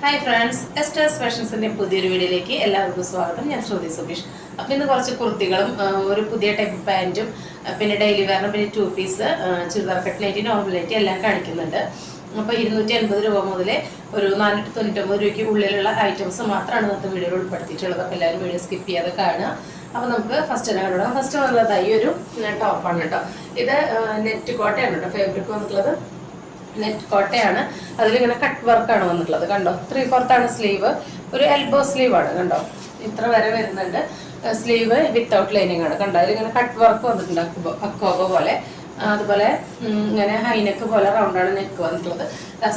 Hi friends, എസ്റ്റേഴ്സ് ഫാഷൻസിന്റെ പുതിയൊരു വീഡിയോയിലേക്ക് എല്ലാവർക്കും സ്വാഗതം. ഞാൻ ശ്രുതി സുബീഷ്. അപ്പോൾ ഇന്ന് കുറച്ച് കുർത്തികളും ഒരു പുതിയ ടൈപ്പ് പാൻറ്റും പിന്നെ ഡെയിലി വെയറിനും പിന്നെ 2 പീസ് ചുരിദാർ കട്ട്ലേറ്റ് നോർമലേറ്റ് എല്ലാം കാണിക്കുന്നുണ്ട്. അപ്പോൾ 250 രൂപ മുതൽ ഒരു 499 രൂപയ്ക്ക് ഉള്ളിലുള്ള ഐറ്റംസ് മാത്രമാണ് ഇന്നത്തെ വീഡിയോയിൽ ഉൾപ്പെടുത്തിയിട്ടുള്ളത്. അപ്പോൾ എല്ലാവരും വീഡിയോ സ്കിപ്പ് ചെയ്യാതെ കാണുക. അപ്പോൾ നമുക്ക് ഫസ്റ്റ് തന്നെ കണ്ടുപിടാം. ഫസ്റ്റ് വന്നുള്ളത് ഈ ഒരു ടോപ്പാണ് കേട്ടോ. ഇത് നെറ്റ് കോട്ടയാണ് കേട്ടോ ഫാബ്രിക് വന്നിട്ടുള്ളത്. നെറ്റ് കോട്ടയാണ്. അതിലിങ്ങനെ കട്ട് വർക്കാണ് വന്നിട്ടുള്ളത്. കണ്ടോ, 3/4 ആണ് സ്ലീവ്. ഒരു എൽബോ സ്ലീവ് ആണ്. കണ്ടോ, ഇത്ര വരെ വരുന്നുണ്ട്. സ്ലീവ് വിത്തൗട്ട് ലൈനിങ് ആണ്. കണ്ടോ, അതിലിങ്ങനെ കട്ട് വർക്ക് വന്നിട്ടുണ്ട് അക്കോബ പോലെ. അതുപോലെ ഇങ്ങനെ ഹൈനെക്ക് പോലെ റൗണ്ടാണ് നെക്ക് വന്നിട്ടുള്ളത്.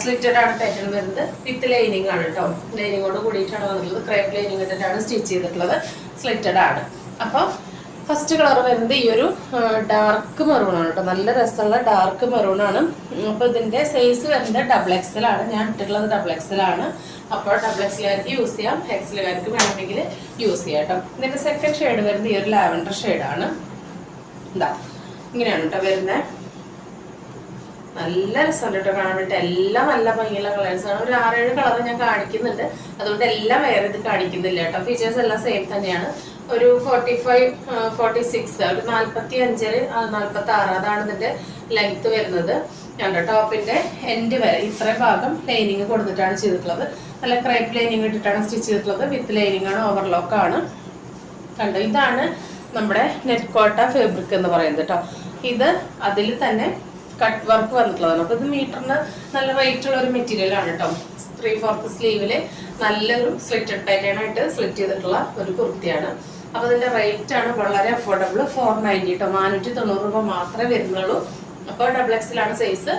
സ്ലിറ്റഡ് ആണ് പാറ്റേൺ വരുന്നത്. വിത്ത് ലൈനിങ് ആണ് കേട്ടോ. ലൈനിങ്ങോട് കൂടിയിട്ടാണ് വന്നിട്ടുള്ളത്. ക്രേപ്പ് ലൈനിങ് ഇട്ടിട്ടാണ് സ്റ്റിച്ച് ചെയ്തിട്ടുള്ളത്. സ്ലിറ്റഡ് ആണ്. അപ്പോൾ ഫസ്റ്റ് കളർ വരുന്നത് ഈ ഒരു ഡാർക്ക് മെറൂൺ ആണ് കേട്ടോ. നല്ല രസമുള്ള ഡാർക്ക് മെറൂൺ ആണ്. അപ്പോൾ ഇതിന്റെ സൈസ് വരുന്നത് XXL ആണ്. ഞാൻ ഇട്ടിട്ടുള്ളത് XXL ആണ്. അപ്പോൾ XXLകാർക്ക് യൂസ് ചെയ്യാം, എക്സലുകാർക്ക് വേണമെങ്കിൽ യൂസ് ചെയ്യാം കേട്ടോ. ഇതിന്റെ സെക്കൻഡ് ഷെയ്ഡ് വരുന്നത് ഈ ഒരു ലാവൻഡർ ഷെയ്ഡാണ്. ഇതാ ഇങ്ങനെയാണ് കേട്ടോ വരുന്നത്. നല്ല രസമുണ്ട് കേട്ടോ കാണാൻ വേണ്ടിയിട്ട്. എല്ലാം നല്ല ഭംഗിയുള്ള കളേഴ്സാണ്. ഒരു 6-7 കളർ ഞാൻ കാണിക്കുന്നുണ്ട്, അതുകൊണ്ട് എല്ലാം വേറെ ഇത് കാണിക്കുന്നില്ല കേട്ടോ. ഫീച്ചേഴ്സ് എല്ലാം സെയിം തന്നെയാണ്. ഒരു 45, 46, ഒരു 45, 46 അതാണ് ഇതിന്റെ ലെങ്ത് വരുന്നത്. കണ്ടോ, ടോപ്പിന്റെ എൻഡ് വരെ ഇത്ര ഭാഗം ലൈനിങ് കൊടുത്തിട്ടാണ് ചെയ്തിട്ടുള്ളത്. നല്ല ക്രേപ്പ് ലൈനിങ് ഇട്ടിട്ടാണ് സ്റ്റിച്ച് ചെയ്തിട്ടുള്ളത്. വിത്ത് ലൈനിങ് ആണ്, ഓവർലോക്ക് ആണ്. കണ്ടോ, ഇതാണ് നമ്മുടെ നെറ്റ് കോട്ട ഫാബ്രിക് എന്ന് പറയുന്നത് കേട്ടോ. ഇത് അതിൽ തന്നെ കട്ട് വർക്ക് വന്നിട്ടുള്ളതാണ്. അപ്പൊ ഇത് മീറ്ററിന് നല്ല റേറ്റ് ഉള്ള ഒരു മെറ്റീരിയൽ ആണ് കേട്ടോ. 3/4 സ്ലീവില് നല്ലൊരു സ്ലിറ്റഡ് പാറ്റേൺ ആയിട്ട് സ്ലിറ്റ് ചെയ്തിട്ടുള്ള ഒരു കുർത്തിയാണ്. അപ്പൊ ഇതിന്റെ റേറ്റ് ആണ് വളരെ അഫോർഡബിൾ. 490 കേട്ടോ. 490 രൂപ മാത്രമേ വരുന്നുള്ളൂ. അപ്പോൾ XXL ആണ് സൈസ്.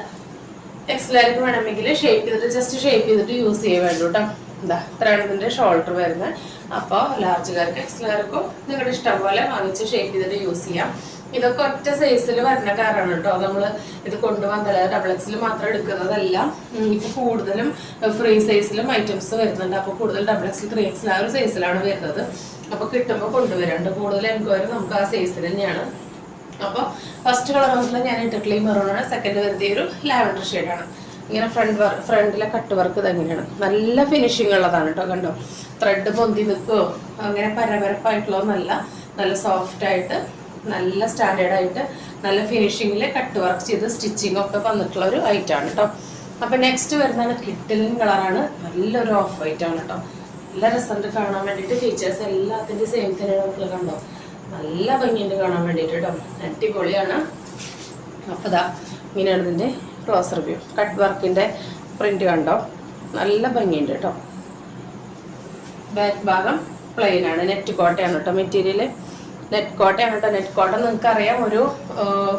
എക്സലുകാർക്ക് വേണമെങ്കിൽ ഷേപ്പ് ചെയ്തിട്ട് ജസ്റ്റ് ഷേപ്പ് ചെയ്തിട്ട് യൂസ് ചെയ്യാൻ വേണ്ടു കേട്ടോ. എന്താ ഇത്രയാണ് ഇതിന്റെ ഷോൾഡർ വരുന്നത്. അപ്പോൾ ലാർജുകാർക്ക് എക്സലുകാർക്കും നിങ്ങളുടെ ഇഷ്ടം പോലെ വാങ്ങിച്ച് ഷേപ്പ് ചെയ്തിട്ട് യൂസ് ചെയ്യാം. ഇതൊക്കെ ഒറ്റ സൈസിൽ വരുന്ന കാറാണ് കേട്ടോ. നമ്മൾ ഇത് കൊണ്ടുവന്നല്ല XXL മാത്രം എടുക്കുന്നതല്ല. ഇപ്പൊ കൂടുതലും ഫ്രീ സൈസിലും ഐറ്റംസ് വരുന്നുണ്ട്. അപ്പോൾ കൂടുതൽ XXL 3XL ആ ഒരു സൈസിലാണ് വരുന്നത്. അപ്പൊ കിട്ടുമ്പോൾ കൊണ്ടുവരാണ്ട് കൂടുതൽ എൻക്വയറി നമുക്ക് ആ സൈസിൽ തന്നെയാണ്. അപ്പോൾ ഫസ്റ്റ് കളർ വന്നിട്ടുള്ള ഞാൻ ഇട്ടിട്ടുള്ള ഈ മെറൂൺ ആണ്. സെക്കൻഡ് വരുന്ന ഒരു ലാവൻഡർ ഷെയ്ഡാണ്. ഇങ്ങനെ ഫ്രണ്ടിലെ കട്ട് വർക്ക് ഇതെങ്ങനെയാണ്, നല്ല ഫിനിഷിംഗ് ഉള്ളതാണ് കേട്ടോ. കണ്ടോ, ത്രെഡ് പൊന്തി നിൽക്കുമോ അങ്ങനെ പരപരപ്പായിട്ടുള്ളതൊന്നല്ല. നല്ല സോഫ്റ്റ് ആയിട്ട് നല്ല സ്റ്റാൻഡേർഡ് ആയിട്ട് നല്ല ഫിനിഷിങ്ങിൽ കട്ട് വർക്ക് ചെയ്ത് സ്റ്റിച്ചിങ് ഒക്കെ വന്നിട്ടുള്ള ഒരു ഐറ്റമാണ് കേട്ടോ. അപ്പൊ നെക്സ്റ്റ് വരുന്നതാണ് കിട്ടിലിൻ കളറാണ്. നല്ലൊരു ഓഫ് വൈറ്റ് ആണ് കേട്ടോ. നല്ല രസമുണ്ട് കാണാൻ വേണ്ടിയിട്ട്. ഫീച്ചേഴ്സ് എല്ലാത്തിൻ്റെ സെയിം തന്നെയാണ്. നമുക്ക് കണ്ടോ, നല്ല ഭംഗിയുണ്ട് കാണാൻ വേണ്ടിയിട്ട് കേട്ടോ. അടിപൊളിയാണ്. അപ്പോൾ ഇതാ ഇങ്ങനെയാണ് ഇതിൻ്റെ ക്ലോസർ വ്യൂ. കട്ട് വർക്കിൻ്റെ പ്രിന്റ് കണ്ടോ, നല്ല ഭംഗിയുണ്ട് കേട്ടോ. ബാക്ക് ഭാഗം പ്ലെയിൻ ആണ്. നെറ്റ് കോട്ടയാണ് കേട്ടോ മെറ്റീരിയൽ. നെറ്റ് കോട്ടയാണ് കേട്ടോ. നെറ്റ് കോട്ട നിങ്ങൾക്ക് അറിയാം, ഒരു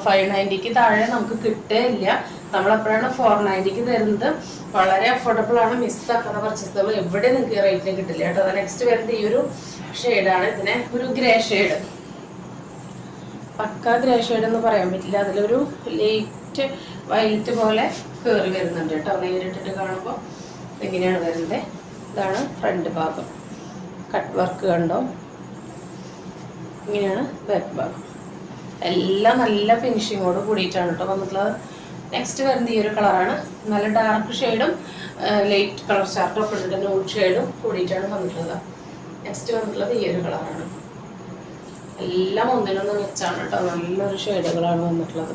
590ക്ക് താഴെ നമുക്ക് കിട്ടില്ല. നമ്മളെപ്പോഴാണ് 490ക്ക് തരുന്നത്. വളരെ അഫോർഡബിൾ ആണ്. മിസ്സാക്കുന്ന പർച്ചേസുകൾ എവിടെ നിങ്ങൾക്ക് റേറ്റിന് കിട്ടില്ല കേട്ടോ. നെക്സ്റ്റ് വരുന്നത് ഈ ഒരു ഷെയ്ഡാണ്. ഇതിനെ ഒരു ഗ്രേ ഷെയ്ഡ്, പക്ക ഗ്രേ ഷെയ്ഡ് എന്ന് പറയാൻ പറ്റില്ല. അതിലൊരു ലൈറ്റ് വൈറ്റ് പോലെ കയറി വരുന്നുണ്ട് കേട്ടോ. നേരിട്ടിട്ട് കാണുമ്പോൾ ഇങ്ങനെയാണ് വരുന്നത്. ഇതാണ് ഫ്രണ്ട് ഭാഗം. കട്ട് വർക്ക് കണ്ടോ, ഇങ്ങനെയാണ് ബാക്ക് ഭാഗം. എല്ലാം നല്ല ഫിനിഷിങ്ങോട് കൂടിയിട്ടാണ് കേട്ടോ വന്നിട്ടുള്ളത്. നെക്സ്റ്റ് വരുന്നത് ഈ ഒരു കളറാണ്. നല്ല ഡാർക്ക് ഷെയ്ഡും ലൈറ്റ് കളർ ചാർട്ടും ഒക്കെ ഇട്ടിട്ട് ന്യൂഡ് ഷെയ്ഡും കൂടിയിട്ടാണ് വന്നിട്ടുള്ളത്. നെക്സ്റ്റ് വന്നിട്ടുള്ളത് ഈ ഒരു കളറാണ്. എല്ലാം ഒന്നിനൊന്ന് വെച്ചാണ് കേട്ടോ. നല്ലൊരു ഷെയ്ഡുകളാണ് വന്നിട്ടുള്ളത്.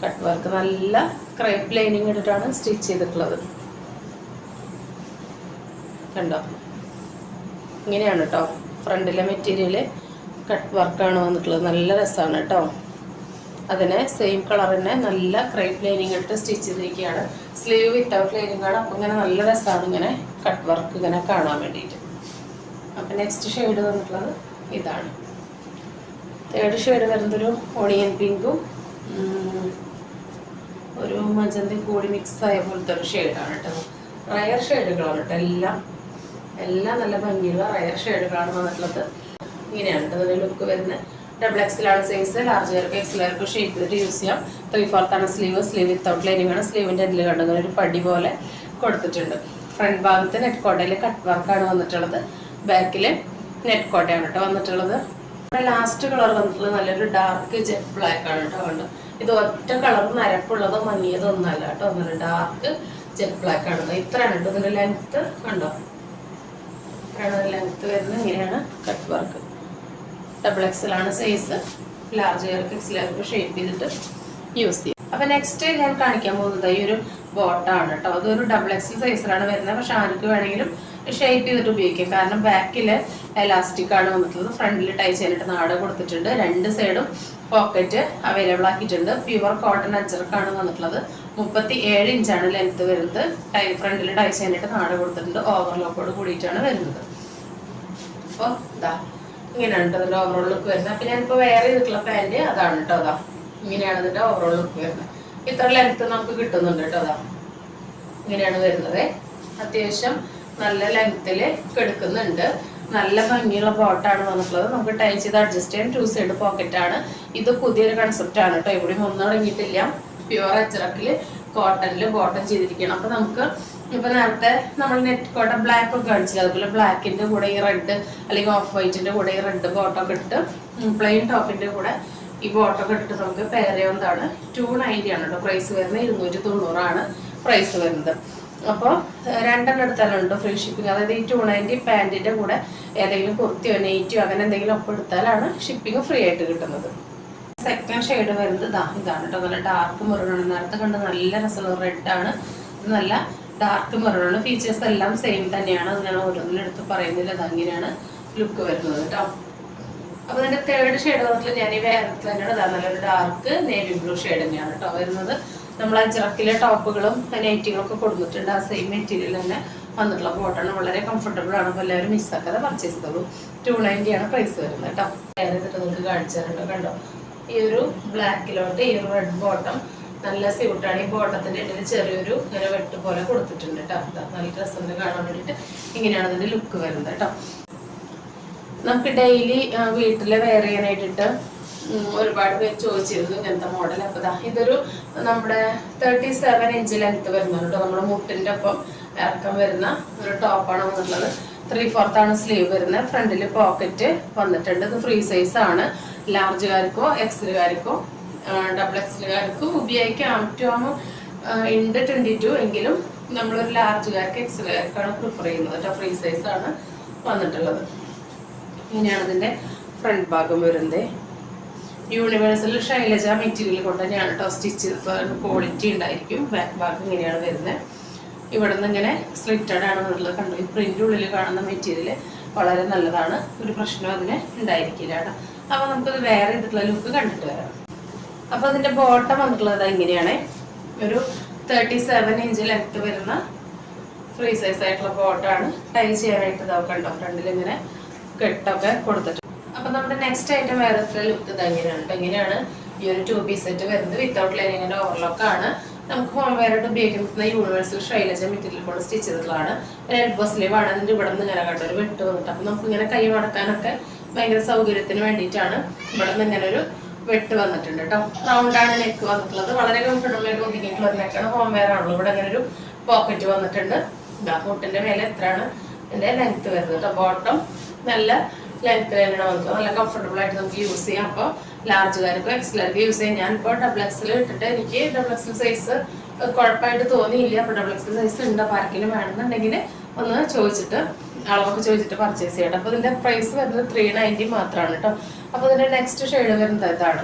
കട്ട് വർക്ക് നല്ല ക്രേപ്പ് ലൈനിങ് ഇട്ടിട്ടാണ് സ്റ്റിച്ച് ചെയ്തിട്ടുള്ളത്. കണ്ടോ, ഇങ്ങനെയാണ് കേട്ടോ ഫ്രണ്ടിലെ മെറ്റീരിയല്. കട്ട് വർക്കാണ് വന്നിട്ടുള്ളത്. നല്ല രസമാണ് കേട്ടോ. അതിനെ സെയിം കളർ തന്നെ നല്ല ക്രേപ്പ് ലൈനിങ് ഇട്ട് സ്റ്റിച്ച് ചെയ്തിരിക്കുകയാണ്. സ്ലീവ് വിത്തൗട്ട് ലൈനിങ് ആണ്. അപ്പം ഇങ്ങനെ നല്ല രസമാണ് ഇങ്ങനെ കട്ട് വർക്ക് ഇങ്ങനെ കാണാൻ വേണ്ടിയിട്ട്. അപ്പം നെക്സ്റ്റ് ഷെയ്ഡ് വന്നിട്ടുള്ളത് ഇതാണ്. തേർഡ് ഷെയ്ഡ് വരുന്നതൊരു ഓണിയൻ പിങ്കും ഒരു മജന്തി കൂടി മിക്സ് ആയ പോലത്തെ ഒരു ഷെയ്ഡാണ് കേട്ടോ. റയർ ഷെയ്ഡുകളാണ് കേട്ടോ. എല്ലാം നല്ല ഭംഗിയുള്ള റയർ ഷെയ്ഡുകളാണ് വന്നിട്ടുള്ളത്. ഇങ്ങനെയാണ് അതിൻ്റെ ലുക്ക് വരുന്നത്. XXL ആണ് സൈസ്. ലാർജുകാർക്ക് എക്സലുകാർക്ക് ഷേപ്പ് ചെയ്തിട്ട് യൂസ് ചെയ്യാം. 3/4 ആണ് സ്ലീവ്. സ്ലീവ് വിത്തൗട്ട് ലൈനിങ് ആണ്. സ്ലീവിൻ്റെ അതിൽ കണ്ടത് ഒരു പടി പോലെ കൊടുത്തിട്ടുണ്ട്. ഫ്രണ്ട് ഭാഗത്ത് നെറ്റ് കോട്ടയിൽ കട്ട് വർക്കാണ് വന്നിട്ടുള്ളത്. ബാക്കിൽ നെറ്റ് കോട്ടയാണ് കേട്ടോ വന്നിട്ടുള്ളത്. ലാസ്റ്റ് കളർ വന്നിട്ടുള്ളത് നല്ലൊരു ഡാർക്ക് ജെറ്റ് ബ്ലാക്ക് ആണ് കേട്ടോ. കണ്ടോ, ഇത് ഒറ്റ കളർ നരപ്പുള്ളതോ മങ്ങിയതോ ഒന്നല്ല കേട്ടോ. ഡാർക്ക് ജെറ്റ് ബ്ലാക്ക് ആണ്. ഇത്രയാണ് കേട്ടോ ഇതിന്റെ ലെങ്ത്. കണ്ടോ, ഇത്രയാണ് ലെങ്ത് വരുന്നത്. ഇങ്ങനെയാണ് കട്ട് വർക്ക്. ഡബിൾ എക്സൽ ആണ് സൈസ്. ലാർജ് കാർക്ക് എക്സലാർക്ക് ഷേപ്പ് ചെയ്തിട്ട് യൂസ് ചെയ്യും. അപ്പൊ നെക്സ്റ്റ് ഞാൻ കാണിക്കാൻ പോകുന്നത് ഈ ഒരു ബോട്ടാണ് കേട്ടോ. അതൊരു ഡബിൾ എക്സൽ സൈസിലാണ് വരുന്നത്. പക്ഷെ ആർക്ക് വേണമെങ്കിലും ഷേപ്പ് ചെയ്തിട്ട് ഉപയോഗിക്കാം. കാരണം ബാക്കില് എലാസ്റ്റിക് ആണ് വന്നിട്ടുള്ളത്. ഫ്രണ്ടിൽ ടൈ ചെയ്യാനായിട്ട് നാട കൊടുത്തിട്ടുണ്ട്. രണ്ട് സൈഡും പോക്കറ്റ് അവൈലബിൾ ആക്കിയിട്ടുണ്ട്. പ്യുവർ കോട്ടൺ അജ്രക്കാണ് വന്നിട്ടുള്ളത്. 37 ഇഞ്ചാണ് ലെങ്ത് വരുന്നത്. ഫ്രണ്ടിൽ ടൈ ചെയ്യാനായിട്ട് നാട കൊടുത്തിട്ടുണ്ട്. ഓവർലോക്കോട് കൂടിയിട്ടാണ് വരുന്നത്. അപ്പോൾ ഇതാ ഇങ്ങനെയാണ് കേട്ടോ ഇതിന്റെ ഓവറോൾ ലുക്ക് വരുന്നത്. അപ്പൊ ഞാനിപ്പോ വേറെ ചെയ്തിട്ടുള്ള പാന്റ് അതാണ് കേട്ടോ. അതാ ഇങ്ങനെയാണ് ഇതിന്റെ ഓവറോൾ ലുക്ക് വരുന്നത്. ഇത്ര ലെങ്ത് നമുക്ക് കിട്ടുന്നുണ്ട് കേട്ടോ. അതാ ഇങ്ങനെയാണ് വരുന്നത്. അത്യാവശ്യം നല്ല ലെങ്ത്തില് കെടുക്കുന്നുണ്ട്. നല്ല ഭംഗിയുള്ള ബോട്ടാണ് വന്നിട്ടുള്ളത്. നമുക്ക് ടൈ ചെയ്ത് അഡ്ജസ്റ്റ് ചെയ്യാൻ 2 സൈഡ് പോക്കറ്റ് ആണ്. ഇത് പുതിയൊരു കൺസെപ്റ്റ് ആണ് കേട്ടോ. എവിടെയും ഒന്നും ഇറങ്ങിയിട്ടില്ല. പ്യുവർ അജ്രക്കില് കോട്ടണില് ബോട്ടം ചെയ്തിരിക്കണം. അപ്പൊ നമുക്ക് ഇപ്പൊ നേരത്തെ നമ്മൾ നെറ്റ് കോട്ടൺ ബ്ലാക്ക് ഒക്കെ കാണിച്ചില്ല. അതുപോലെ ബ്ലാക്കിന്റെ കൂടെ ഈ റെഡ് അല്ലെങ്കിൽ ഓഫ് വൈറ്റിന്റെ കൂടെ ഈ റെഡ് ബോട്ടം ഒക്കെ ഇട്ട് പ്ലെയിൻ ടോപ്പിന്റെ കൂടെ ഈ ബോട്ടം ഒക്കെ ഇട്ടിട്ട് നമുക്ക് പെയർ ചെയ്യാവുന്നതാണ്. 290 ആണ് കേട്ടോ പ്രൈസ് വരുന്നത്. 290 ആണ് പ്രൈസ് വരുന്നത്. അപ്പോൾ രണ്ടെണ്ണം എടുത്താലുണ്ട് ഫ്രീ ഷിപ്പിംഗ്. അതായത് ഈ 290 പാൻറ്റിന്റെ കൂടെ ഏതെങ്കിലും കുർത്തിയോ നെയ്റ്റിയോ അങ്ങനെ എന്തെങ്കിലും ഒപ്പം എടുത്താലാണ് ഷിപ്പിംഗ് ഫ്രീ ആയിട്ട് കിട്ടുന്നത്. സെക്കൻഡ് ഷെയ്ഡ് വരുന്നത് ഇതാണ് കേട്ടോ. നല്ല ഡാർക്ക് മെറൂൺ. നേരത്തെ കണ്ട് നല്ല രസമുള്ള റെഡ് ആണ്. ഇത് നല്ല ഡാർക്ക് മെറൂൺ. ഫീച്ചേഴ്സ് എല്ലാം സെയിം തന്നെയാണ്. അത് ഞാൻ ഓരോന്നിനും എടുത്ത് പറയുന്നില്ല. അതങ്ങനെയാണ് ലുക്ക് വരുന്നത് കേട്ടോ. അപ്പൊ ഇതിന്റെ തേർഡ് ഷെയ്ഡ് വന്നിട്ട് ഞാൻ ഈ വേറെ തന്നെയാണ്. നല്ലൊരു ഡാർക്ക് നേവി ബ്ലൂ ഷെയ്ഡ് തന്നെയാണ് കേട്ടോ വരുന്നത്. നമ്മൾ അജ്രക്കിലെ ടോപ്പുകളും നൈറ്റികളും ഒക്കെ കൊടുത്തിട്ടുണ്ട്. ആ സെയിം മെറ്റീരിയൽ തന്നെ വന്നിട്ടുള്ള ബോട്ടാണ്. വളരെ കംഫർട്ടബിൾ ആണ്. അപ്പോൾ എല്ലാവരും മിസ്സാക്കാതെ പർച്ചേസ് ചെയ്തോളൂ. 290 ആണ് പ്രൈസ് വരുന്നത് കേട്ടോ. വേറെ ചെയ്തിട്ട് നിങ്ങൾക്ക് കാണിച്ചു തരുന്നുണ്ടോ. കണ്ടോ, ഈ ഒരു ബ്ലാക്കിലോട്ട് ഈ ഒരു റെഡ് ബോട്ടം നല്ല സ്യൂട്ടാണ്. ഈ ബോട്ടത്തിന്റെ ഇടയിൽ ചെറിയൊരു ഇങ്ങനെ വെട്ട് പോലെ കൊടുത്തിട്ടുണ്ട് കേട്ടോ. നല്ല ഡ്രസ്സിന് കാണാൻ വേണ്ടിയിട്ട് ഇങ്ങനെയാണ് അതിന്റെ ലുക്ക് വരുന്നത് കേട്ടോ. നമുക്ക് ഡെയിലി വീട്ടിൽ വെയർ ചെയ്യാനായിട്ടിട്ട് ഒരുപാട് പേര് ചോദിച്ചിരുന്നു ഇങ്ങനത്തെ മോഡൽ. അപ്പൊ ഇതൊരു നമ്മുടെ 37 ഇഞ്ച് ലെങ്ത് വരുന്നുണ്ട് കേട്ടോ. നമ്മുടെ മുട്ടിന്റെ ഒപ്പം ഇറക്കം വരുന്ന ഒരു ടോപ്പാണ് വന്നിട്ടുള്ളത്. 3/4 ആണ് സ്ലീവ് വരുന്നത്. ഫ്രണ്ടിൽ പോക്കറ്റ് വന്നിട്ടുണ്ട്. ഇത് ഫ്രീ സൈസ് ആണ്. ലാർജുകാർക്കോ എക്സലുകാർക്കോ ഡബിൾ എക്സലുകാർക്കോ ഉപയോഗിക്കാം. ഉണ്ട് 22 എങ്കിലും നമ്മളൊരു ലാർജുകാർക്ക് എക്സലുകാർക്കാണ് പ്രിഫർ ചെയ്യുന്നത് കേട്ടോ. ഫ്രീ സൈസ് ആണ് വന്നിട്ടുള്ളത്. ഇങ്ങനെയാണ് ഇതിന്റെ ഫ്രണ്ട് ഭാഗം വരുന്നത്. യൂണിവേഴ്സൽ ശൈലജ മെറ്റീരിയൽ കൊണ്ട് തന്നെയാണ് കേട്ടോ സ്റ്റിച്ച്. ക്വാളിറ്റി ഉണ്ടായിരിക്കും. ബാക്ക് ഭാഗം ഇങ്ങനെയാണ് വരുന്നത്. ഇവിടെ നിന്ന് ഇങ്ങനെ സ്ലിറ്റഡ് ആണ് വരുന്നത്. കണ്ടു, ഈ പ്രിന്റ് ഉള്ളിൽ കാണുന്ന മെറ്റീരിയൽ വളരെ നല്ലതാണ്. ഒരു പ്രശ്നം അതിന് ഉണ്ടായിരിക്കില്ല കേട്ടോ. അപ്പൊ നമുക്കത് വേറെ ചെയ്തിട്ടുള്ള ലുക്ക് കണ്ടിട്ട് വരാം. അപ്പൊ അതിന്റെ ബോട്ടം വന്നിട്ടുള്ളത് ഇങ്ങനെയാണ്. ഒരു 37 ഇഞ്ച് ലെങ്ത് വരുന്ന ഫ്രീ സൈസ് ആയിട്ടുള്ള ബോട്ടാണ്. ടൈ ചെയ്യാനായിട്ട് ഇതൊക്കെ ഉണ്ടോ ഫ്രണ്ടിൽ ഇങ്ങനെ കെട്ടൊക്കെ കൊടുത്തിട്ട്. അപ്പൊ നമ്മുടെ നെക്സ്റ്റ് ഐറ്റം വേറെ ലുക്ക് ഇതെങ്ങനെയാണ്. എങ്ങനെയാണ് ഈ ഒരു 2 പീസ് സെറ്റ് വരുന്നത്. വിത്തൗട്ട് ലൈനിങ്ങിന്റെ ഓവർലോക്ക് ആണ്. നമുക്ക് ഹോം വെയർ ആയിട്ട് ഉപയോഗിക്കുന്ന യൂണിവേഴ്സൽ ശൈലജ മെറ്റീരിയൽ കൊണ്ട് സ്റ്റിച്ച് ചെയ്തിട്ടുള്ളതാണ്. ഒരു എൽബോ സ്ലീവ് ആണ്. അതിന്റെ ഇവിടെ നിന്ന് ഇങ്ങനെ കണ്ടൊരു വെട്ട് വന്നിട്ട്. അപ്പൊ നമുക്ക് ഇങ്ങനെ കൈ മടക്കാനൊക്കെ ഭയങ്കര സൗകര്യത്തിന് വേണ്ടിയിട്ടാണ് ഇവിടെ നിന്ന് ഇങ്ങനെ ഒരു വെട്ട് വന്നിട്ടുണ്ട് കേട്ടോ. റൗണ്ട് ആണ് നെക്ക് വന്നിട്ടുള്ളത്. വളരെ കംഫർട്ടബിൾ ആയിട്ട് ഒതുങ്ങിയിട്ടുള്ള നെക്കാണ്. ഹോം വെയർ ആണല്ലോ. ഇവിടെ അങ്ങനെ ഒരു പോക്കറ്റ് വന്നിട്ടുണ്ട്. മുട്ടിന്റെ മേലെ എത്രയാണ് ഇതിന്റെ ലെങ്ത് വരുന്നത് കേട്ടോ. ബോട്ടം നല്ല ലെങ്ത് തന്നെയാണ് വന്നത്. നല്ല കംഫർട്ടബിൾ ആയിട്ട് നമുക്ക് യൂസ് ചെയ്യാം. അപ്പോൾ ലാർജുകാർക്കും എക്സലുകാർക്കും യൂസ് ചെയ്യാം. ഞാനിപ്പോൾ ഡബിൾ എക്സൽ ഇട്ടിട്ട് എനിക്ക് ഡബിൾ എക്സൽ സൈസ് കുഴപ്പമായിട്ട് തോന്നിയില്ല. അപ്പോൾ ഡബിൾ എക്സൽ സൈസ് ഉണ്ട്. അപ്പോൾ ആർക്കെങ്കിലും വേണമെന്നുണ്ടെങ്കിൽ ഒന്ന് ചോദിച്ചിട്ട് അളവൊക്കെ ചോദിച്ചിട്ട് പർച്ചേസ് ചെയ്യണം. അപ്പോൾ ഇതിന്റെ പ്രൈസ് വരുന്നത് 390 മാത്രമാണ് കേട്ടോ. അപ്പോൾ ഇതിന്റെ നെക്സ്റ്റ് ഷെയ്ഡ് വരുന്നത് ഇതാണ്.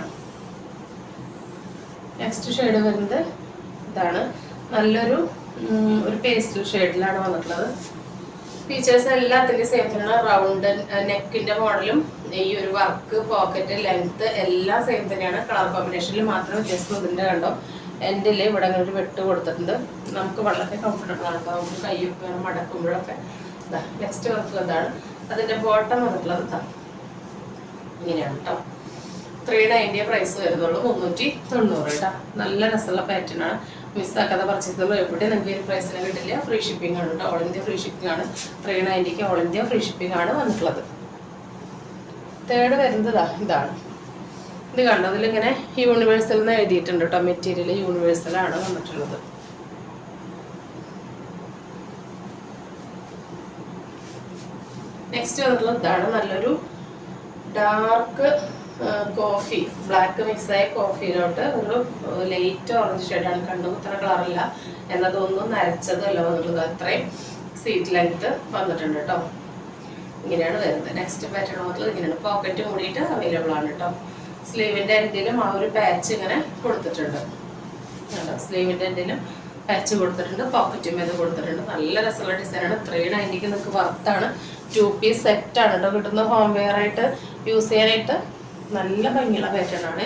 നെക്സ്റ്റ് ഷെയ്ഡ് വരുന്നത് ഇതാണ്. നല്ലൊരു പേസ്റ്റൽ ഷെയ്ഡിലാണ് വന്നിട്ടുള്ളത്. ഫീച്ചേഴ്സ് എല്ലാത്തിൻ്റെയും സെയിം തന്നെയാണ്. റൗണ്ട് നെക്കിന്റെ മോഡലും ഈ ഒരു വർക്ക് പോക്കറ്റ് ലെങ്ത് എല്ലാം സെയിം തന്നെയാണ്. കളർ കോമ്പിനേഷനിൽ മാത്രം വ്യത്യാസം ഇതിന്റെ കണ്ടോ. എൻ്റെ ഇവിടെ അങ്ങനെ ഒരു വെട്ട് കൊടുത്തിട്ടുണ്ട്. നമുക്ക് വളരെ കംഫർട്ടബിൾ ആണ്. നമുക്ക് കൈയൊക്കെ മടക്കുമ്പോഴൊക്കെ നെക്സ്റ്റ് വർക്ക് ഇതാണ്. അതിന്റെ ബോട്ടം വന്നിട്ടുള്ളത് ഇങ്ങനെയാണ് കേട്ടോ. 390 പ്രൈസ് വരുന്നുള്ളൂ. 390 കേട്ടോ. നല്ല രസമുള്ള പാറ്റേൺ ആണ്. മിസ്സാക്കാതെ പർച്ചേസ് ചെയ്യുമ്പോൾ എവിടെ നിങ്ങൾക്ക് ഈ പ്രൈസിന് കിട്ടില്ല. ഫ്രീ ഷിപ്പിംഗ് ആണ് കേട്ടോ. ഓൾ ഇന്ത്യ ഫ്രീ ഷിപ്പിംഗ് ആണ്. 390 ഓൾ ഇന്ത്യ ഫ്രീ ഷിപ്പിംഗ് ആണ് വന്നിട്ടുള്ളത്. തേർഡ് വരുന്നത് ഇതാണ്. ഇത് കണ്ടോ, അതിലിങ്ങനെ യൂണിവേഴ്സൽ എന്ന് എഴുതിയിട്ടുണ്ട് കേട്ടോ. മെറ്റീരിയൽ യൂണിവേഴ്സൽ ആണ് വന്നിട്ടുള്ളത്. നെക്സ്റ്റ് വന്നിട്ടുള്ളത് ഇതാണ്. നല്ലൊരു ഡാർക്ക് കോഫി ബ്ലാക്ക് മിക്സായ കോഫിയിലോട്ട് ഒരു ലൈറ്റ് ഓറഞ്ച് ഷെയ്ഡാണ്, കണ്ണുകുത്തണ കളറില്ല എന്നതൊന്നും നരച്ചതല്ല വന്നിട്ടുള്ളത്. അത്രയും സീറ്റ് ലെങ്ത് വന്നിട്ടുണ്ട് കേട്ടോ. ഇങ്ങനെയാണ് വരുന്നത്. നെക്സ്റ്റ് പാറ്റേൺ വന്നിട്ടുള്ളത് ഇങ്ങനെയാണ്. പോക്കറ്റ് മൂടിയിട്ട് അവൈലബിൾ ആണ് കേട്ടോ. സ്ലീവിൻ്റെ എൻഡിലും ആ ഒരു പാച്ച് ഇങ്ങനെ കൊടുത്തിട്ടുണ്ട്. സ്ലീവിൻ്റെ എൻഡിലും പാച്ച് കൊടുത്തിട്ടുണ്ട്, പോക്കറ്റും ഇത് കൊടുത്തിട്ടുണ്ട്. നല്ല രസമുള്ള ഡിസൈനാണ്. 390 നിങ്ങൾക്ക് വർത്താണ്. 2 പീസ് സെറ്റാണ് കേട്ടോ കിട്ടുന്നത്. ഹോം വെയർ ആയിട്ട് യൂസ് ചെയ്യാനായിട്ട് നല്ല ഭംഗിയുള്ള പാറ്റേൺ ആണ്.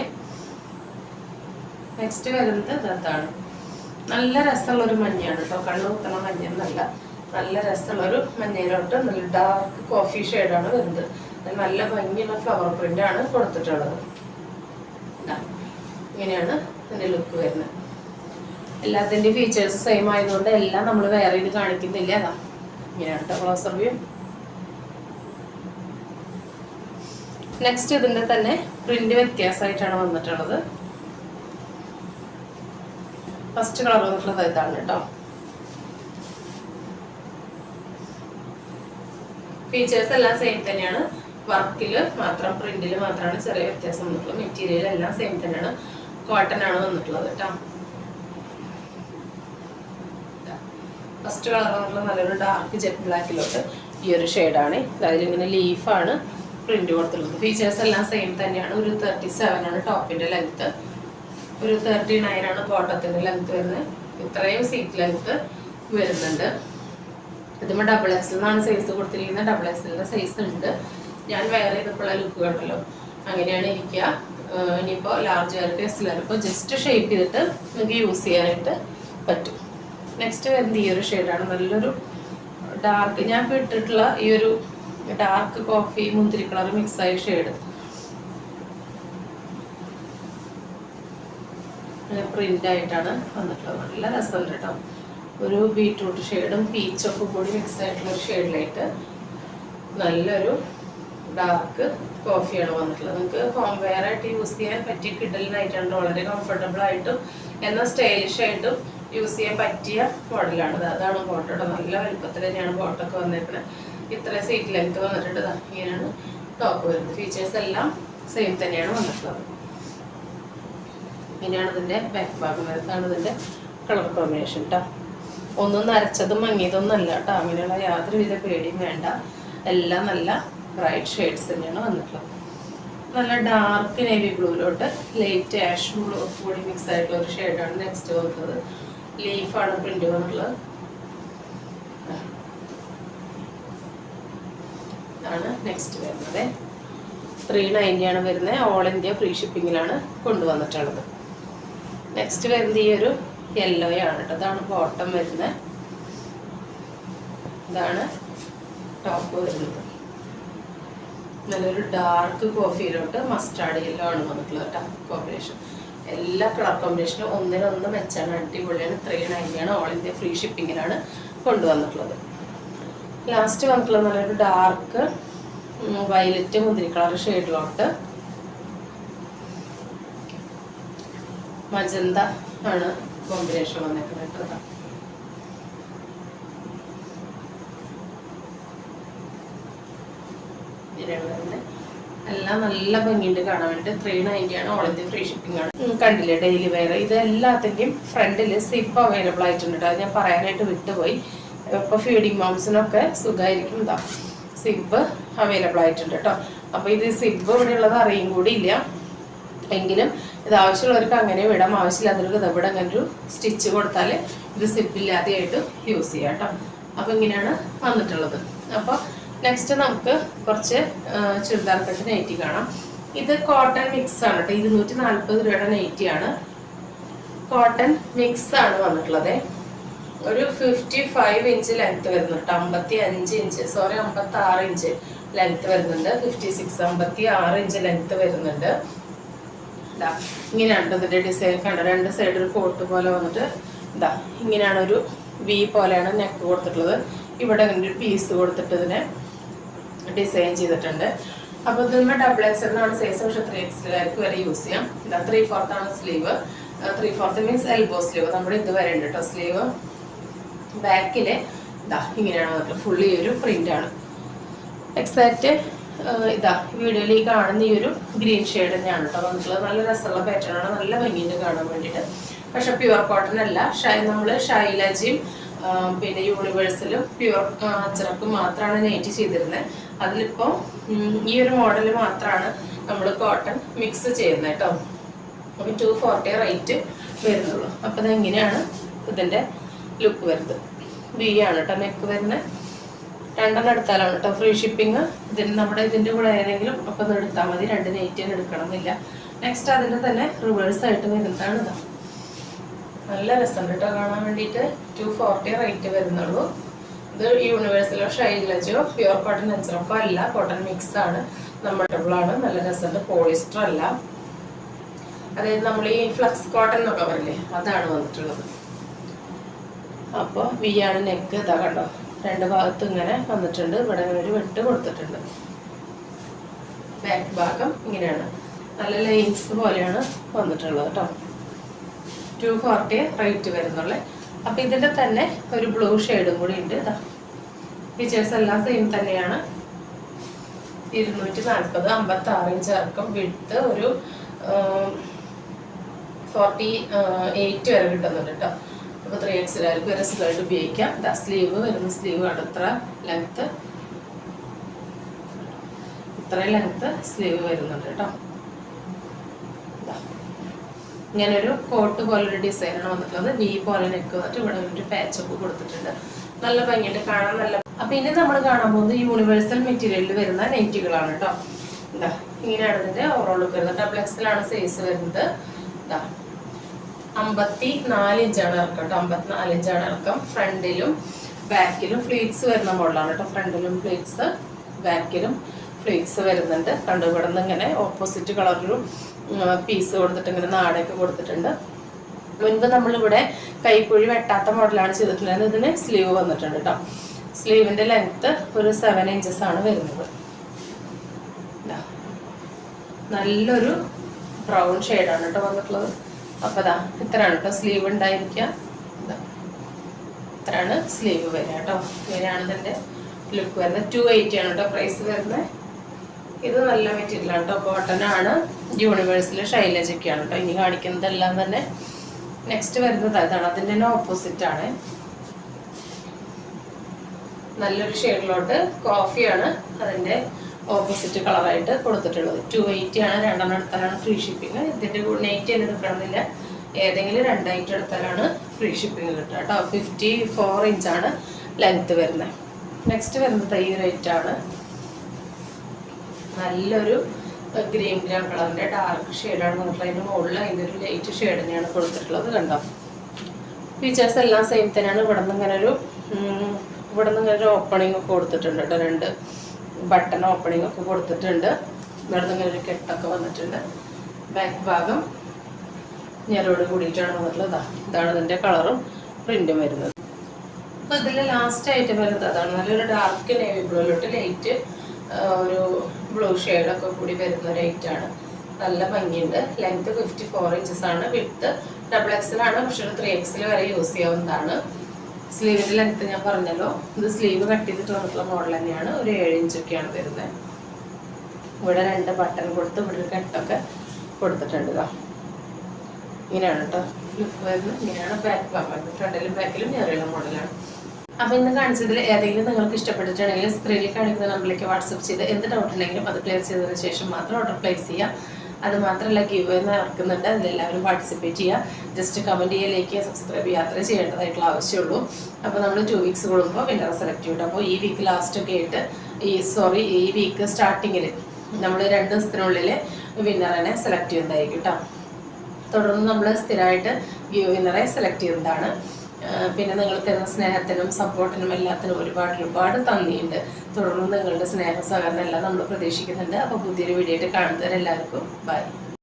നെക്സ്റ്റ് വരുന്നത് ഇതാണ്. നല്ല രസമുള്ളൊരു മഞ്ഞയാണ് കേട്ടോ, കണ്ണു കുത്തണ മഞ്ഞെന്നല്ല, നല്ല രസമുള്ളൊരു മഞ്ഞയിലോട്ട് നല്ല ഡാർക്ക് കോഫി ഷെയ്ഡാണ് വരുന്നത്. നല്ല ഭംഗിയുള്ള ഫ്ലവർ പ്രിന്റ് ആണ് കൊടുത്തിട്ടുള്ളത്. ഇങ്ങനെയാണ് ഇതിന്റെ ലുക്ക് വരുന്നത്. എല്ലാത്തിൻ്റെ ഫീച്ചേഴ്സ് സെയിം ആയതുകൊണ്ട് എല്ലാം നമ്മൾ വേറെ ഇത് കാണിക്കുന്നില്ല. അതാ ഇങ്ങനെയാണ് കേട്ടോ ക്ലോസർ വ്യൂ. നെക്സ്റ്റ് ഇതിന്റെ തന്നെ പ്രിന്റ് വ്യത്യാസമായിട്ടാണ് വന്നിട്ടുള്ളത്. ഫസ്റ്റ് കളർ വന്നിട്ടുള്ളത് ഇതാണ് കേട്ടോ. ഫീച്ചേഴ്സ് എല്ലാം സെയിം തന്നെയാണ്. വർക്കില് മാത്രം പ്രിന്റിൽ മാത്രമാണ് ചെറിയ വ്യത്യാസം വന്നിട്ടുള്ളത്. മെറ്റീരിയൽ എല്ലാം സെയിം തന്നെയാണ്. കോട്ടൺ ആണ് വന്നിട്ടുള്ളത് കേട്ടോ. ഫസ്റ്റ് കളർ വന്നിട്ടുള്ളത് നല്ലൊരു ഡാർക്ക് ജെറ്റ് ബ്ലാക്കിലോട്ട് ഈ ഒരു ഷെയ്ഡാണ്. അതിലിങ്ങനെ ലീഫാണ് പ്രിന്റ് കൊടുത്തിട്ടുള്ളത്. ഫീച്ചേഴ്സ് എല്ലാം സെയിം തന്നെയാണ്. ഒരു 37 ആണ് ടോപ്പിന്റെ ലെങ്ത്, ഒരു 39 ആണ് ബോട്ടത്തിന്റെ ലെങ്ത് വരുന്നത്. ഇത്രയും സീറ്റ് ലെങ്ത് വരുന്നുണ്ട്. ഇതുമ്പോൾ ഡബിൾ എക്സൽ എന്നാണ് സൈസ് കൊടുത്തിരിക്കുന്നത്. ഡബിൾ എക്സലിന്റെ സൈസ് ഉണ്ട്. ഞാൻ വേറെ ചെയ്തപ്പോഴുള്ള ലുക്ക് കണ്ടല്ലോ, അങ്ങനെയാണ് ഇരിക്കുക. ഇനിയിപ്പോൾ ലാർജ് ആർക്ക് എക്സലാർക്ക് ജസ്റ്റ് ഷേപ്പ് ചെയ്തിട്ട് നിങ്ങൾക്ക് യൂസ് ചെയ്യാനായിട്ട് പറ്റും. നെക്സ്റ്റ് വരുന്നത് ഈ ഒരു ഷെയ്ഡാണ്. നല്ലൊരു ഡാർക്ക്, ഞാൻ ഇട്ടിട്ടുള്ള ഈ ഒരു ഡാർക്ക് കോഫി മുന്തിരി കളർ മിക്സായ ഷെയ്ഡ്. പ്രിന്റ് ആയിട്ടാണ് വന്നിട്ടുള്ളത്. നല്ല രസമുണ്ട് കേട്ടോ. ഒരു ബീട്രൂട്ട് ഷെയ്ഡും പീച്ചൊക്കെ കൂടി മിക്സ് ആയിട്ടുള്ള ഒരു ഷെയ്ഡിലായിട്ട് നല്ലൊരു ഡാർക്ക് കോഫിയാണ് വന്നിട്ടുള്ളത്. നിങ്ങൾക്ക് ഹോം വെയർ ആയിട്ട് യൂസ് ചെയ്യാൻ പറ്റിയ കിഡലിനായിട്ടാണ്. വളരെ കംഫർട്ടബിൾ ആയിട്ടും എന്നാൽ സ്റ്റൈലിഷ് ആയിട്ടും യൂസ് ചെയ്യാൻ പറ്റിയ മോഡലാണ്. അതാണ് ബോട്ടോടെ നല്ല വലുപ്പത്തിൽ തന്നെയാണ് ബോട്ടൊക്കെ വന്നിരിക്കുന്നത്. ഇത്ര സീറ്റ് ലെങ്ത് വന്നിട്ടുണ്ട്. ഇങ്ങനെയാണ് ടോപ്പ് വരുന്നത്. ഫീച്ചേഴ്സ് എല്ലാം സെയിം തന്നെയാണ് വന്നിട്ടുള്ളത്. ഇങ്ങനെയാണ് ഇതിൻ്റെ ബാക്ക് ഭാഗം വരുന്നതാണ്. ഇതിൻ്റെ കളർ കോമ്പിനേഷൻ കേട്ടോ. ഒന്നും നരച്ചതും മങ്ങിയതൊന്നും അല്ല കേട്ടോ. അങ്ങനെയുള്ള യാതൊരുവിധ പേടിയും വേണ്ട. എല്ലാം നല്ല ബ്രൈറ്റ് ഷെയ്ഡ്സ് തന്നെയാണ് വന്നിട്ടുള്ളത്. നല്ല ഡാർക്ക് നേവി ബ്ലൂയിലോട്ട് ലൈറ്റ് ആഷ് ബ്ലൂ കൂടി മിക്സ് ആയിട്ടുള്ള ഒരു ഷെയ്ഡാണ് നെക്സ്റ്റ് വന്നത്. ലീഫാണ് പ്രിന്റ് വന്നിട്ടുള്ളത്. ഇതാണ് നെക്സ്റ്റ് വരുന്നത്. 390 ആണ് വരുന്നത്. ഓൾ ഇന്ത്യ ഫ്രീ ഷിപ്പിങ്ങിലാണ് കൊണ്ടുവന്നിട്ടുള്ളത്. നെക്സ്റ്റ് വരുന്നത് ഈ ഒരു യെല്ലോ ആണ് കേട്ടോ. ഇതാണ് ബോട്ടം വരുന്നത്. ഇതാണ് ടോപ്പ് വരുന്നത്. നല്ലൊരു ഡാർക്ക് കോഫിയിലോട്ട് മസ്റ്റാർഡ് യെല്ലോ ആണ് വന്നിട്ടുള്ളത് കേട്ടോ കോമ്പിനേഷൻ. എല്ലാ കളർ കോമ്പിനേഷനും ഒന്നിനൊന്ന് മെച്ചാണ്. അടിപൊളിയാണ്. 390 ആണ്. ഓൾ ഇന്ത്യ ഫ്രീ ഷിപ്പിങ്ങിലാണ് കൊണ്ടുവന്നിട്ടുള്ളത്. ലാസ്റ്റ് വന്നിട്ടുള്ളത് നല്ലൊരു ഡാർക്ക് വയലറ്റ് മുന്തിരി കളർ ഷെയ്ഡിലോട്ട് മജന്ത ആണ് കോമ്പിനേഷൻ വന്നിട്ടുള്ളത് കേട്ടോ. എല്ലാം നല്ല ഭംഗിയുണ്ട് കാണാൻ വേണ്ടി. 390 ആണ്. ഓൾ ഇന്ത്യ ഫ്രീ ഷിപ്പിംഗ് ആണ്. കണ്ടില്ലേ ഡെയിലി വെയർ. ഇത് എല്ലാത്തിൻ്റെയും ഫ്രണ്ടിൽ സിപ്പ് അവൈലബിൾ ആയിട്ടുണ്ട്. അത് ഞാൻ പറയാനായിട്ട് വിട്ടുപോയി. ഇപ്പോൾ ഫീഡിങ് മോംസിനൊക്കെ സുഖമായിരിക്കും. ഇതാ സിപ്പ് അവൈലബിൾ ആയിട്ടുണ്ട് കേട്ടോ. അപ്പോൾ ഇത് സിപ്പ് ഇവിടെ ഉള്ളത് അറിയും കൂടി ഇല്ല. എങ്കിലും ഇത് ആവശ്യമുള്ളവർക്ക് അങ്ങനെ വിടാം. ആവശ്യമില്ലാത്തവർക്ക് ഇവിടെ അങ്ങനെ ഒരു സ്റ്റിച്ച് കൊടുത്താൽ ഇത് സിപ്പില്ലാതെയായിട്ട് യൂസ് ചെയ്യാം കേട്ടോ. അപ്പോൾ ഇങ്ങനെയാണ് വന്നിട്ടുള്ളത്. അപ്പോൾ നെക്സ്റ്റ് നമുക്ക് കുറച്ച് ചുരിദാർ കട്ട് നൈറ്റി കാണാം. ഇത് കോട്ടൺ മിക്സ് ആണ് കേട്ടോ. 240 രൂപയുടെ നൈറ്റി ആണ്. കോട്ടൺ മിക്സ് ആണ് വന്നിട്ടുള്ളത്. ഒരു 55 ഇഞ്ച് ലെങ്ത് വരുന്നുണ്ട്. 55 ഇഞ്ച് 56 ഇഞ്ച് ലെങ്ത് വരുന്നുണ്ട്. 56 56 ഇഞ്ച് ലെങ്ത് വരുന്നുണ്ട്. ഇതാ ഇങ്ങനെയാണ് ഇതിൻ്റെ ഡിസൈൻ. കണ്ട രണ്ട് സൈഡ് ഒരു കോട്ട് പോലെ വന്നിട്ട് ഇതാ ഇങ്ങനെയാണ് ഒരു വി പോലെയാണ് നെക്ക് കൊടുത്തിട്ടുള്ളത്. ഇവിടെ ഇങ്ങനെ ഒരു പീസ് കൊടുത്തിട്ട് ഇതിനെ ഡിസൈൻ ചെയ്തിട്ടുണ്ട്. അപ്പോൾ ഇതിന്മേൽ ഡബിൾ എക്സൽ ആണ് സൈസ്. പക്ഷെ 3XL വരെ യൂസ് ചെയ്യാം. ഇതാ 3/4 ആണ് സ്ലീവ്. 3/4 means elbow sleeve. നമ്മുടെ ഇത് വരെ ഉണ്ട് കേട്ടോ സ്ലീവ്. ബാക്കില് ഇതാ ഇങ്ങനെയാണ് വന്നിട്ടുള്ളത്. ഫുള്ളി ഒരു പ്രിന്റ് ആണ്. എക്സാക്റ്റ് ഇതാ വീഡിയോയിൽ ഈ കാണുന്ന ഈ ഒരു ഗ്രീൻ ഷെയ്ഡ് തന്നെയാണ് കേട്ടോ വന്നിട്ടുള്ളത്. നല്ല രസമുള്ള പാറ്റേൺ ആണ്, നല്ല ഭംഗിയുണ്ട് കാണാൻ വേണ്ടിയിട്ട്. പക്ഷെ പ്യുവർ കോട്ടൺ അല്ല, നമ്മൾ ഷൈലജയും പിന്നെ യൂണിവേഴ്സലും പ്യുവർ അച്ചറക്കും മാത്രമാണ് നെയ്റ്റ് ചെയ്തിരുന്നത്. അതിലിപ്പോൾ ഈ ഒരു മോഡൽ മാത്രമാണ് നമ്മൾ കോട്ടൺ മിക്സ് ചെയ്യുന്നത് കേട്ടോ. അപ്പോൾ 240 റേറ്റ് വരുന്നുള്ളൂ. അപ്പോൾ അതെങ്ങനെയാണ് ഇതിൻ്റെ ലുക്ക് വരുന്നത്. വി ആണ് കേട്ടോ നെക്ക് വരുന്നത്. 2 എടുത്താലാണ് കേട്ടോ ഫ്രീ ഷിപ്പിംഗ്. ഇതിൻ്റെ കൂടെ ഏതെങ്കിലും ഒക്കെ ഒന്ന് എടുത്താൽ മതി, 2 നെയ്റ്റിന് എടുക്കണമെന്നില്ല. നെക്സ്റ്റ് അതിൻ്റെ തന്നെ റിവേഴ്സ് ആയിട്ട് വരുന്നതാണ് ഇതാ. നല്ല രസമുണ്ട് കേട്ടോ കാണാൻ വേണ്ടിയിട്ട്. 240 റേറ്റ് വരുന്നുള്ളൂ. ഇത് യൂണിവേഴ്സലോ ഷൈലജോ പ്യുവർ കോട്ടൺ അഞ്ചറപ്പോ അല്ല, കോട്ടൺ മിക്സ് ആണ്. നമ്മൾട്ടബിളാണ്, നല്ല രസമുണ്ട്. പോളിസ്റ്റർ അല്ല, അതായത് നമ്മൾ ഈ ഫ്ലക്സ് കോട്ടൺ എന്നൊക്കെ പറയില്ലേ, അതാണ് വന്നിട്ടുള്ളത്. അപ്പോൾ വി ആണ് നെക്ക്. ഇതാ കണ്ടോ 2 ഭാഗത്തും ഇങ്ങനെ വന്നിട്ടുണ്ട്. ഇവിടെ ഒരു വെട്ട് കൊടുത്തിട്ടുണ്ട്. ബാക്ക് ഭാഗം ഇങ്ങനെയാണ്, നല്ല ലൈൻസ് പോലെയാണ് വന്നിട്ടുള്ളത് കേട്ടോ. 240 റേറ്റ് വരുന്നുള്ളേ. അപ്പം ഇതിൻ്റെ തന്നെ ഒരു ബ്ലൂ ഷെയ്ഡും കൂടി ഉണ്ട്. ഇതാ ഫീച്ചേഴ്സ് എല്ലാം സെയിം തന്നെയാണ്. 240, 56 ഇഞ്ച് ഇറക്കം, വിഡ്ത്ത് ഒരു 48 വരെ കിട്ടുന്നുണ്ട് കേട്ടോ. അപ്പോൾ 3XL ആയിരിക്കും വരെ സുഖമായിട്ട് ഉപയോഗിക്കാം. ഇതാ സ്ലീവ് വരുന്ന സ്ലീവ് ആണ്, ഇത്രയും ലെങ്ത്ത് സ്ലീവ് വരുന്നുണ്ട് കേട്ടോ. ഇങ്ങനൊരു കോട്ട് പോലൊരു ഡിസൈനാണ് വന്നിട്ടുള്ളത്. വി പോലെ നെക്ക് വന്നിട്ട് ഇവിടെ ഒരു പാച്ചപ്പ് കൊടുത്തിട്ടുണ്ട്. നല്ല ഭംഗിയുണ്ട് കാണാൻ. നല്ല അപ്പൊ ഇനി നമ്മൾ കാണാൻ പോകുന്നത് യൂണിവേഴ്സൽ മെറ്റീരിയലിൽ വരുന്ന നെറ്റുകളാണ് കേട്ടോ. എന്താ ഇങ്ങനെയാണ് ഇതിന്റെ ഓവറോൾ വരുന്നത്. XXL ആണ് സൈസ് വരുന്നത്. ഇതാ 54 ഇഞ്ചാണ് ഇറക്കം കേട്ടോ. 54 ഇഞ്ചാണ് ഇറക്കം. ഫ്രണ്ടിലും ബാക്കിലും ഫ്ലീറ്റ്സ് വരുന്ന മോഡലാണ് കേട്ടോ. ഫ്രണ്ടിലും ഫ്ലീറ്റ്സ്, ബാക്കിലും ഫ്ലീറ്റ്സ് വരുന്നുണ്ട്. കണ്ടുപിടുന്ന ഇങ്ങനെ ഓപ്പോസിറ്റ് കളറിലും പീസ് കൊടുത്തിട്ട് ഇങ്ങനെ നാടൊക്കെ കൊടുത്തിട്ടുണ്ട്. മുൻപ് നമ്മളിവിടെ കൈക്കുഴി വെട്ടാത്ത മോഡലാണ് ചെയ്തിട്ടുള്ളത്. ഇതിന് സ്ലീവ് വന്നിട്ടുണ്ട് കേട്ടോ. സ്ലീവിന്റെ ലെങ്ത്ത് ഒരു 7 ഇഞ്ചസ് ആണ് വരുന്നത്. നല്ലൊരു ബ്രൗൺ ഷെയ്ഡാണ് കേട്ടോ വന്നിട്ടുള്ളത്. അപ്പോൾ ഇതാ ഇത്രയാണ് കേട്ടോ സ്ലീവ് ഉണ്ടായിരിക്കുക. ഇത്രയാണ് സ്ലീവ് വരിക കേട്ടോ. ഇങ്ങനെയാണ് ഇതിൻ്റെ ലുക്ക് വരുന്നത്. 280 ആണ് കേട്ടോ പ്രൈസ് വരുന്നത്. ഇത് നല്ല മെറ്റീരിയലാണ് കേട്ടോ, കോട്ടൺ ആണ്. യൂണിവേഴ്സൽ ഷൈലജൊക്കെയാണ് കേട്ടോ ഇനി കാണിക്കുന്നതെല്ലാം തന്നെ. നെക്സ്റ്റ് വരുന്നത് അതാണ്, അതിൻ്റെ തന്നെ ഓപ്പോസിറ്റ് ആണ്. നല്ലൊരു ഷെയ്ഡിലോട്ട് കോഫിയാണ് അതിൻ്റെ ഓപ്പോസിറ്റ് കളറായിട്ട് കൊടുത്തിട്ടുള്ളത്. 280 ആണ്. 2 എടുത്താലാണ് ഫ്രീ ഷിപ്പിംഗ്. ഇതിൻ്റെ കൂടെ നെയ്റ്റ് തന്നെ എടുക്കണമെന്നില്ല, ഏതെങ്കിലും 2 ഐറ്റം എടുത്താലാണ് ഫ്രീ ഷിപ്പിംഗ് കിട്ടുക കേട്ടോ. 54 ഇഞ്ചാണ് ലെങ്ത്ത് വരുന്നത്. നെക്സ്റ്റ് വരുന്നത് ഈ ഒരു ഐറ്റാണ്. നല്ലൊരു ഗ്രീൻ കളറിൻ്റെ ഡാർക്ക് ഷെയ്ഡാണ് നോക്കുക. അതിൻ്റെ മുകളിൽ അതിൻ്റെ ഒരു ലൈറ്റ് ഷെയ്ഡ് തന്നെയാണ് കൊടുത്തിട്ടുള്ളത്. കണ്ടോ ഫീച്ചേഴ്സ് എല്ലാം സെയിം തന്നെയാണ്. ഇവിടെ നിന്ന് ഇങ്ങനെ ഒരു ഓപ്പണിംഗ് ഒക്കെ കൊടുത്തിട്ടുണ്ട് കേട്ടോ. 2 ബട്ടൺ ഓപ്പണിംഗ് ഒക്കെ കൊടുത്തിട്ടുണ്ട്. ഇവിടെ നിന്ന് ഇങ്ങനെ ഒരു കെട്ടൊക്കെ വന്നിട്ടുണ്ട്. ബാക്ക് ഭാഗം ഞെരോട് കൂടിയിട്ടാണ് വന്നിട്ടുള്ളത്. ഇതാണ് ഇതിൻ്റെ കളറും പ്രിന്റും വരുന്നത്. അപ്പോൾ ഇതിൽ ലാസ്റ്റ് ആയിട്ട് വരുന്നത് അതാണ്. നല്ലൊരു ഡാർക്ക് നേവി ബ്ലൂയിലോട്ട് ലൈറ്റ് ഒരു ബ്ലൂ ഷെയ്ഡൊക്കെ കൂടി വരുന്ന ഒരു ഐറ്റാണ്. നല്ല ഭംഗിയുണ്ട്. ലെങ്ത് 54 ഇഞ്ചസ് ആണ്. വിഡ്ത്ത് XXL ആണ്, പക്ഷെ ഒരു 3XL വരെ യൂസ് ചെയ്യാവുന്നതാണ്. സ്ലീവിൻ്റെ ലെങ്ത് ഞാൻ പറഞ്ഞല്ലോ. ഇത് സ്ലീവ് കട്ട് ചെയ്തിട്ട് വന്നിട്ടുള്ള മോഡൽ തന്നെയാണ്. ഒരു 7 ഇഞ്ചൊക്കെയാണ് വരുന്നത്. ഇവിടെ 2 ബട്ടൺ കൊടുത്ത് ഇവിടെ ഒരു കെട്ടൊക്കെ കൊടുത്തിട്ടുണ്ട്. ഇങ്ങനെയാണ് കേട്ടോ ലുക്ക് വരുന്നത്. ഇങ്ങനെയാണ് ബാക്ക് ഭാഗം. ഫ്രണ്ടിലും ബാക്കിലും ഞെറിയുള്ള മോഡലാണ്. അപ്പോൾ ഇന്ന് കാണിച്ചതിൽ ഏതെങ്കിലും നിങ്ങൾക്ക് ഇഷ്ടപ്പെട്ടിട്ടുണ്ടെങ്കിൽ സ്ക്രീനിൽ കാണിക്കുന്ന നമ്പറിലേക്ക് വാട്സപ്പ് ചെയ്ത് എന്ത് ഡൗട്ട് ഉണ്ടെങ്കിലും അത് ക്ലിയർ ചെയ്തതിന് ശേഷം മാത്രം ഓർഡർ പ്ലേസ് ചെയ്യുക. അത് മാത്രമല്ല ഗിവ് എന്ന് നടക്കുന്നുണ്ട്, അതിലെല്ലാവരും പാർട്ടിസിപ്പേറ്റ് ചെയ്യുക. ജസ്റ്റ് കമൻറ്റ് ചെയ്യുക, ലൈക്ക് ചെയ്യുക, സബ്സ്ക്രൈബ് ചെയ്യുക, അത്രേ ചെയ്യേണ്ടതായിട്ടുള്ള ആവശ്യമുള്ളൂ. അപ്പോൾ നമ്മൾ 2 വീക്സ് കൂടുമ്പോൾ വിന്നറെ സെലക്ട് ചെയ്യും. അപ്പോൾ ഈ വീക്ക് ലാസ്റ്റൊക്കെ ആയിട്ട് ഈ വീക്ക് സ്റ്റാർട്ടിങ്ങിൽ നമ്മൾ 2 ദിവസത്തിനുള്ളിൽ വിന്നറിനെ സെലക്ട് ചെയ്യുന്നതായിരിക്കും കേട്ടോ. തുടർന്ന് നമ്മൾ സ്ഥിരമായിട്ട് ഗിവ് വിന്നറെ സെലക്ട് ചെയ്യുന്നതാണ്. പിന്നെ നിങ്ങൾ തരുന്ന സ്നേഹത്തിനും സപ്പോർട്ടിനും എല്ലാത്തിനും ഒരുപാട് നന്ദിയുണ്ട്. തുടർന്ന് നിങ്ങളുടെ സ്നേഹ സഹകരണം എല്ലാം നമ്മൾ പ്രതീക്ഷിക്കുന്നുണ്ട്. അപ്പോൾ പുതിയൊരു വീഡിയോ ആയിട്ട് കാണുന്നവരെല്ലാവർക്കും ബൈ.